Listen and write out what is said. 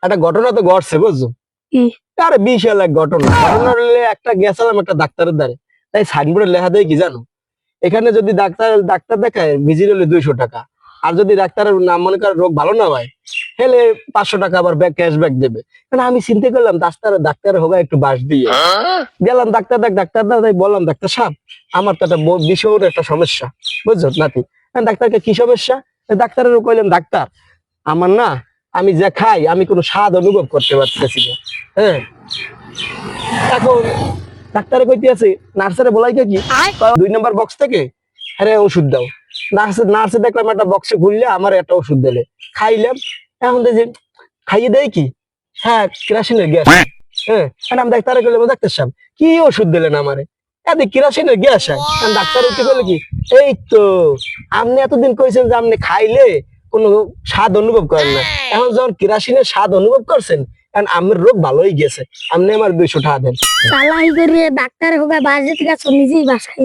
একটা ঘটনা তো ঘটছে বুঝছো? আরে বিশাল এক ঘটনা। ঘটনা হলে একটা গেছিলাম একটা ডাক্তারের দ্বারে, তাই সাইনবোর্ডে লেখা দেয় কি জানো, এখানে যদি ডাক্তার দেখায় ভিজিট হলে 200 টাকা, আর যদি ডাক্তারের নাম মনে করেন রোগ ভালো না হয় হেলে 500 টাকা আবার ক্যাশব্যাক দেবে। মানে আমি চিন্তা করলাম ডাক্তার হোগা একটু বাস দিয়ে গেলাম। ডাক্তার তাই বললাম, ডাক্তার সাহেব আমার তো একটা বিষয় একটা সমস্যা বুঝছো নাতি। ডাক্তারকে কি সমস্যা? ডাক্তারের কইলাম, ডাক্তার আমার না, আমি যা খাই আমি কোনো স্বাদ অনুভব করতে পারতেছি না। হ্যাঁ, এখন ডাক্তারে কইতে আছে, নার্সারে বলাই কি 2 নম্বর বক্স থেকে আরে ওষুধ দাও। নার্সে দেখলাম একটা বক্সে ঘুরলে আমার একটা ওষুধ দিলে, খাইলাম। এখন দেখছি খাইয়ে দেয় কি, হ্যাঁ কেরাসিনের গ্যাস। হ্যাঁ, আমি ডাক্তারে গেলে, ডাক্তার সাহেব কি ওষুধ দিলেন আমারে? এদিক কেরাসিনের গ্যাস হয়। ডাক্তার উঠে বলে কি, এই তো আপনি এতদিন কইছেন যে আপনি খাইলে কোনো স্বাদ অনুভব করেন না, এখন যখন কেরাসিনের স্বাদ অনুভব করছেন কারণ আমার রোগ ভালোই গেছে, আপনি আমার 200 টাকা দেন। চালাই করে ডাক্তার হোক বাজে থেকে নিজেই বাসায়